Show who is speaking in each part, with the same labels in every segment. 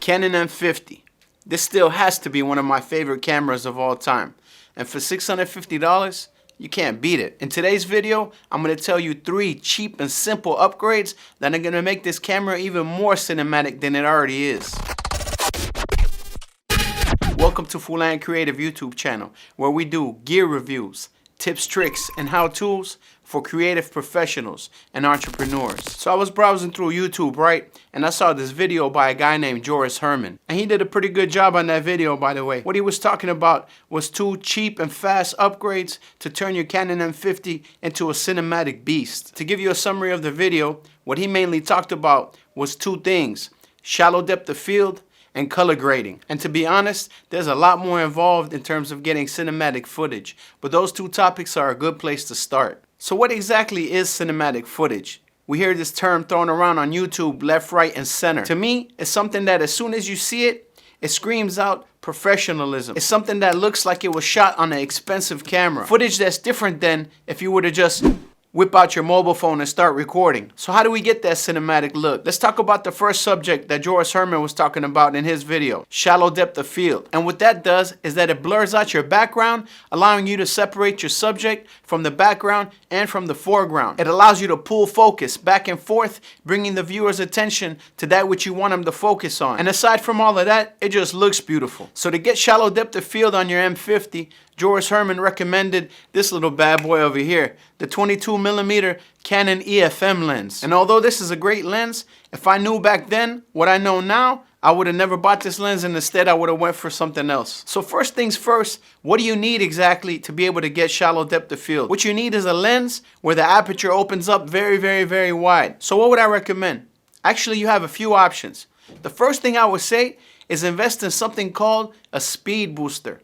Speaker 1: Canon M50. This still has to be one of my favorite cameras of all time. And for $650, you can't beat it. In today's video, I'm going to tell you 3 cheap and simple upgrades that are going to make this camera even more cinematic than it already is. Welcome to Fulan Creative YouTube channel, where we do gear reviews, tips, tricks, and how-tos for creative professionals and entrepreneurs. So I was browsing through YouTube, right? And I saw this video by a guy named Joris Herman. And he did a pretty good job on that video, by the way. What he was talking about was 2 cheap and fast upgrades to turn your Canon M50 into a cinematic beast. To give you a summary of the video, what he mainly talked about was 2 things: shallow depth of field and color grading. And to be honest, there's a lot more involved in terms of getting cinematic footage, but those 2 topics are a good place to start. So what exactly is cinematic footage? We hear this term thrown around on YouTube left, right, and center. To me, it's something that as soon as you see it, it screams out professionalism. It's something that looks like it was shot on an expensive camera. Footage that's different than if you were to just whip out your mobile phone and start recording. So how do we get that cinematic look? Let's talk about the first subject that Joris Herman was talking about in his video: shallow depth of field. And what that does is that it blurs out your background, allowing you to separate your subject from the background and from the foreground. It allows you to pull focus back and forth, bringing the viewer's attention to that which you want them to focus on. And aside from all of that, it just looks beautiful. So to get shallow depth of field on your M50, Joris Herman recommended this little bad boy over here, the 22mm Canon EFM lens. And although this is a great lens, if I knew back then what I know now, I would have never bought this lens, and instead I would have went for something else. So first things first, what do you need exactly to be able to get shallow depth of field? What you need is a lens where the aperture opens up very, very, very wide. So what would I recommend? Actually, you have a few options. The first thing I would say is invest in something called a speed booster.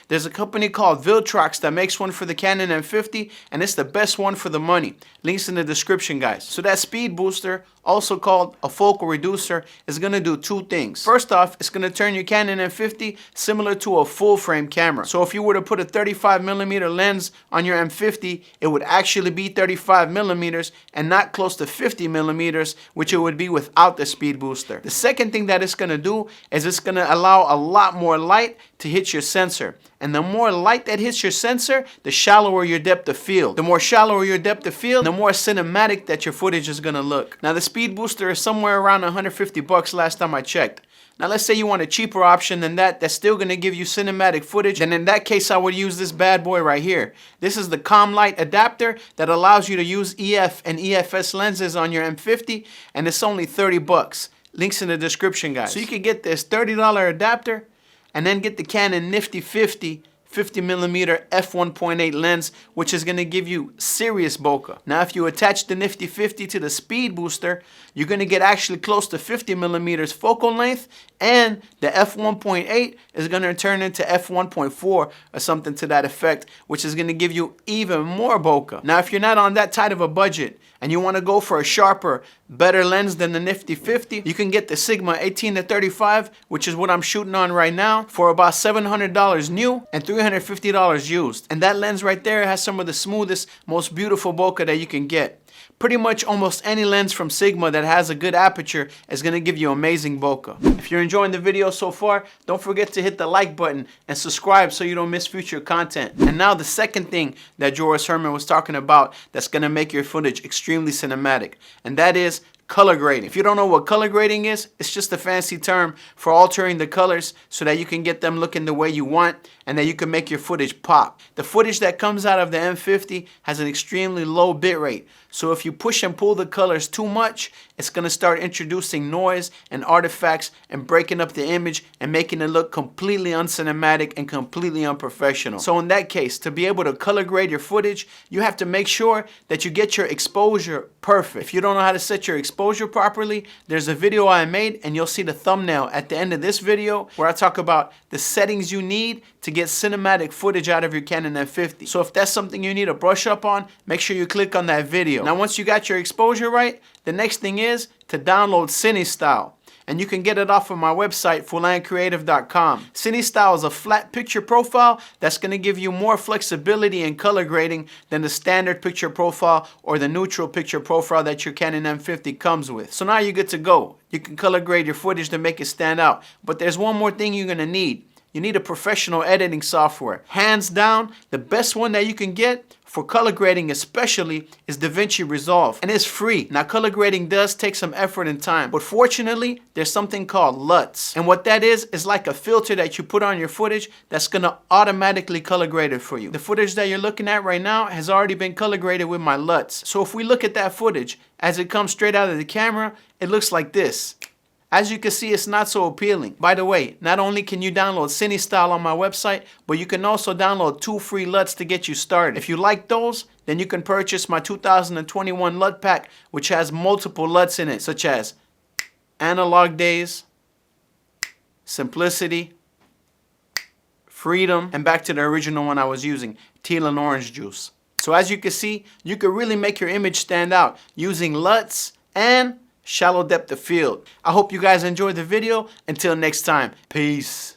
Speaker 1: There's a company called Viltrox that makes one for the Canon M50, and it's the best one for the money. Links in the description, guys. So that speed booster, also called a focal reducer, is going to do 2 things. First off, it's going to turn your Canon M50 similar to a full frame camera. So if you were to put a 35mm lens on your M50, it would actually be 35mm and not close to 50mm, which it would be without the speed booster. The second thing that it's going to do is it's going to allow a lot more light to hit your sensor. And the more light that hits your sensor, the shallower your depth of field. The more shallower your depth of field, the more cinematic that your footage is gonna look. Now the speed booster is somewhere around 150 bucks last time I checked. Now let's say you want a cheaper option than that, that's still gonna give you cinematic footage, then in that case I would use this bad boy right here. This is the COMLIGHT adapter that allows you to use EF and EFS lenses on your M50, and it's only 30 bucks. Links in the description, guys. So you can get this $30 adapter and then get the Canon Nifty 50 50mm f1.8 lens, which is going to give you serious bokeh. Now if you attach the Nifty 50 to the speed booster, you're going to get actually close to 50mm focal length, and the f1.8 is going to turn into f1.4 or something to that effect, which is going to give you even more bokeh. Now if you're not on that tight of a budget and you want to go for a sharper, better lens than the Nifty 50, you can get the Sigma 18-35, which is what I'm shooting on right now, for about $700 new and $350 used. And that lens right there has some of the smoothest, most beautiful bokeh that you can get. Pretty much almost any lens from Sigma that has a good aperture is going to give you amazing bokeh. If you're enjoying the video so far, don't forget to hit the like button and subscribe so you don't miss future content. And now the second thing that Joris Herman was talking about that's going to make your footage extremely cinematic, and that is color grading. If you don't know what color grading is, it's just a fancy term for altering the colors so that you can get them looking the way you want and that you can make your footage pop. The footage that comes out of the M50 has an extremely low bit rate, so if you push and pull the colors too much, it's going to start introducing noise and artifacts and breaking up the image and making it look completely uncinematic and completely unprofessional. So in that case, to be able to color grade your footage, you have to make sure that you get your exposure perfect. If you don't know how to set your exposure properly, there's a video I made, and you'll see the thumbnail at the end of this video where I talk about the settings you need to get cinematic footage out of your Canon M50. So if that's something you need to brush up on, make sure you click on that video. Now once you got your exposure right, the next thing is to download CineStyle. and you can get it off of my website, fullancreative.com. CineStyle is a flat picture profile that's going to give you more flexibility in color grading than the standard picture profile or the neutral picture profile that your Canon M50 comes with. So now you're good to go. You can color grade your footage to make it stand out. But there's one more thing you're going to need. You need a professional editing software. Hands down, the best one that you can get for color grading especially is DaVinci Resolve, and it's free. Now, color grading does take some effort and time, but fortunately there's something called LUTs, and what that is like a filter that you put on your footage that's gonna automatically color grade it for you. The footage that you're looking at right now has already been color graded with my LUTs. So if we look at that footage as it comes straight out of the camera, it looks like this. As you can see, it's not so appealing. By the way, not only can you download CineStyle on my website, but you can also download 2 free LUTs to get you started. If you like those, then you can purchase my 2021 LUT pack, which has multiple LUTs in it, such as Analog Days, Simplicity, Freedom, and back to the original one I was using, Teal and Orange Juice. So as you can see, you can really make your image stand out using LUTs and shallow depth of field. I hope you guys enjoyed the video. Until next time, peace.